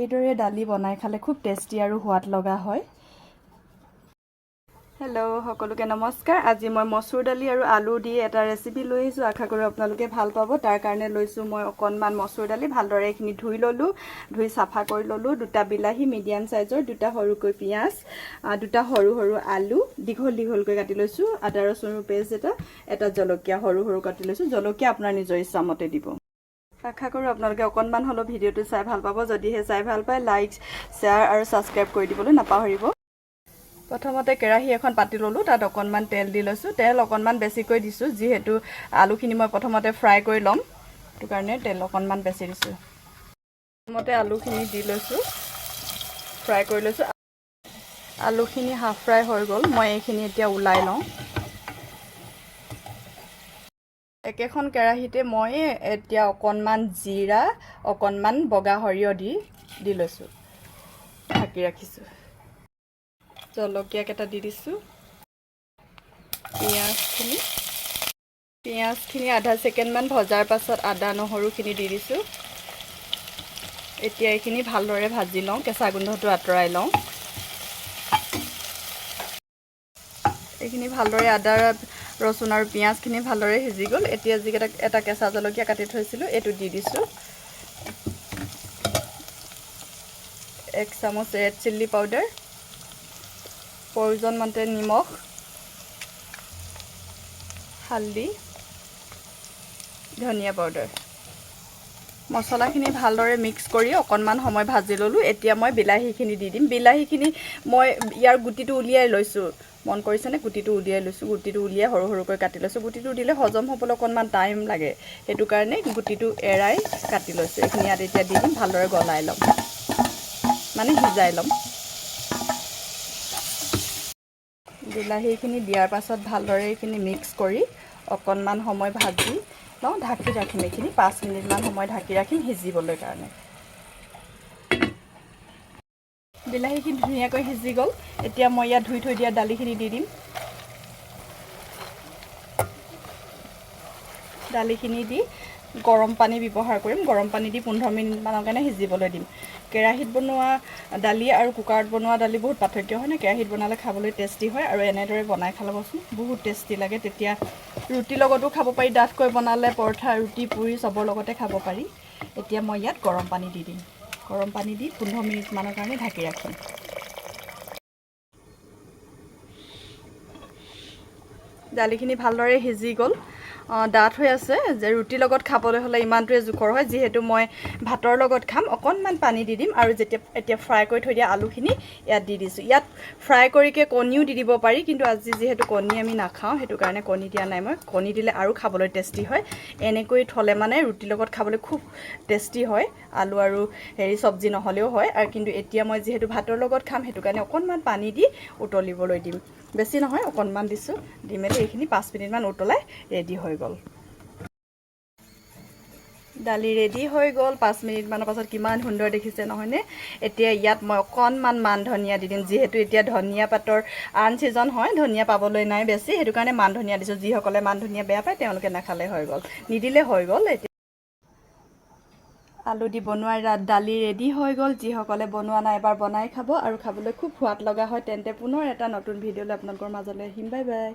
এইদৰে দালি বনাই খালে খুব টেষ্টি আৰু সোৱাদ লগা হয়। হেল্ল' সকলোকে নমস্কাৰ। আজি মই মচুৰ দালি আৰু আলু দি এটা ৰেচিপি লৈ আহিছোঁ। আশা কৰোঁ আপোনালোকে ভাল পাব। তাৰ কাৰণে লৈছোঁ মই অকণমান মচুৰ দালি, ভালদৰে এইখিনি ধুই ল'লোঁ, ধুই চাফা কৰি ল'লোঁ। 2টা বিলাহী মিডিয়াম চাইজৰ, 2টা সৰুকৈ পিঁয়াজ, 2টা সৰু সৰু আলু দীঘল দীঘলকৈ কাটি লৈছোঁ, আদা ৰচুনৰ পেষ্ট এটা জলকীয়া সৰু সৰু কাটি লৈছোঁ। জলকীয়া আপোনাৰ নিজৰ ইচ্ছামতে দিব। আশা কৰোঁ আপোনালোকে অকণমান হ'লেও ভিডিঅ'টো চাই ভাল পাব। যদিহে চাই ভাল পায় লাইক, শ্বেয়াৰ আৰু ছাবস্ক্ৰাইব কৰি দিবলৈ নাপাহৰিব। প্ৰথমতে কেৰাহী এখন পাতি ল'লোঁ, তাত অকণমান তেল দি লৈছোঁ। তেল অকণমান বেছিকৈ দিছোঁ, যিহেতু আলুখিনি মই প্ৰথমতে ফ্ৰাই কৰি ল'ম, সেইটো কাৰণে তেল অকণমান বেছি দিছোঁ। প্ৰথমতে আলুখিনি দি লৈছোঁ, ফ্ৰাই কৰি লৈছোঁ। আলুখিনি হাফ ফ্ৰাই হৈ গ'ল, মই এইখিনি এতিয়া ওলাই লওঁ। একেখন কেৰাহীতে মই এতিয়া অকণমান জিৰা, অকণমান বগা সৰিয়হ দি লৈছোঁ, ঢাকি ৰাখিছোঁ। জলকীয়া কেইটা দি দিছোঁ। পিঁয়াজখিনি আধা ছেকেণ্ডমান ভজাৰ পাছত আদা নহৰুখিনি দি দিছোঁ। এতিয়া এইখিনি ভালদৰে ভাজি লওঁ, কেঁচা গোন্ধটো আঁতৰাই লওঁ। এইখিনি ভালদৰে আদা ৰচুন আৰু পিঁয়াজখিনি ভালদৰে সিজি গ'ল। এতিয়া এটা কেঁচা জলকীয়া কাটি থৈছিলোঁ, এইটো দি দিছোঁ। 1 চামুচ ৰেড চিলি পাউডাৰ, প্ৰয়োজন মতে নিমখ, হালধি, ধনিয়া পাউডাৰ। মছলাখিনি ভালদৰে মিক্স কৰি অকণমান সময় ভাজি ল'লোঁ। এতিয়া মই বিলাহীখিনি দি দিম। বিলাহীখিনি মই ইয়াৰ গুটিটো উলিয়াই লৈছোঁ, মন কৰিছেনে? গুটিটো উলিয়াই লৈছোঁ। গুটিটো উলিয়াই সৰু সৰুকৈ কাটি লৈছোঁ। গুটিটো দিলে হজম হ'বলৈ অকণমান টাইম লাগে, সেইটো কাৰণে গুটিটো এৰাই কাটি লৈছোঁ। এইখিনি ইয়াত এতিয়া দি দিম, ভালদৰে গলাই ল'ম, মানে সিজাই ল'ম। বিলাহীখিনি দিয়াৰ পাছত ভালদৰে এইখিনি মিক্স কৰি অকণমান সময় ভাজি লওঁ, ঢাকি ৰাখিম। এইখিনি 5 মিনিটমান সময় ঢাকি ৰাখিম সিজিবলৈ কাৰণে। বিলাহীখিনি ধুনীয়াকৈ সিজি গ'ল। এতিয়া মই ইয়াত ধুই থৈ দিয়া দালিখিনি দি দিম। দালিখিনি দি গৰম পানী ব্যৱহাৰ কৰিম। গৰম পানী দি 15 মিনিটমানৰ কাৰণে সিজিবলৈ দিম। কেৰাহীত বনোৱা দালি আৰু কুকাৰত বনোৱা দালি বহুত পাৰ্থক্য হয় ন। কেৰাহীত বনালে খাবলৈ টেষ্টি হয়, আৰু এনেদৰে বনাই খাবচোন, বহুত টেষ্টি লাগে। তেতিয়া ৰুটিৰ লগতো খাব পাৰি, ডাঠকৈ বনালে পৰঠা, ৰুটি, পুৰি চবৰ লগতে খাব পাৰি। এতিয়া মই ইয়াত গৰম পানী দি দিম। গৰম পানী দি 15 মিনিটমানৰ কাৰণে ঢাকি ৰাখিম। দালিখিনি ভালদৰে সিজি গ'ল, ডাঠ হৈ আছে। যে ৰুটিৰ লগত খাবলৈ হ'লে ইমানটোৱে জোখৰ হয়, যিহেতু মই ভাতৰ লগত খাম। অকণমান পানী দি দিম, আৰু এতিয়া ফ্ৰাই কৰি থৈ দিয়া আলুখিনি ইয়াত দি দিছোঁ। ইয়াত ফ্ৰাই কৰিকৈ কণীও দি দিব পাৰি, কিন্তু আজি যিহেতু কণী আমি নাখাওঁ, সেইটো কাৰণে কণী দিয়া নাই মই। কণী দিলে আৰু খাবলৈ টেষ্টি হয়। এনেকৈ থ'লে মানে ৰুটিৰ লগত খাবলৈ খুব টেষ্টি হয়, আলু আৰু চব্জি নহ'লেও হয়। আৰু কিন্তু এতিয়া মই যিহেতু ভাতৰ লগত খাম, সেইটো কাৰণে অকণমান পানী দি উতলিবলৈ দিম। বেছি নহয়, অকণমান দিছোঁ। দি মেলি এইখিনি 5 মিনিটমান উতলাই ৰেডি হৈ গ'ল। দালি ৰেডি হৈ গ'ল। 5 মিনিটমানৰ পাছত কিমান সুন্দৰ দেখিছে নহয়নে? এতিয়া ইয়াত মই অকণমান মান ধনিয়া দি দিম, যিহেতু এতিয়া ধনিয়া পাতৰ আন ছিজন হয়, ধনিয়া পাবলৈ নাই বেছি, সেইটো কাৰণে মান ধনিয়া দিছোঁ। যিসকলে মান ধনিয়া বেয়া পায় তেওঁলোকে নাখালে হৈ গ'ল, নিদিলে হৈ গ'ল। এতিয়া আলু দি বনোৱা দালি ৰেডি হৈ গ'ল। যিসকলে বনোৱা নাই এবাৰ বনাই খাব, আৰু খাবলৈ খুব সোৱাদ লগা হয়। তেন্তে পুনৰ এটা নতুন ভিডিঅ'লৈ আপোনালোকৰ মাজলৈ আহিম। Bye bye.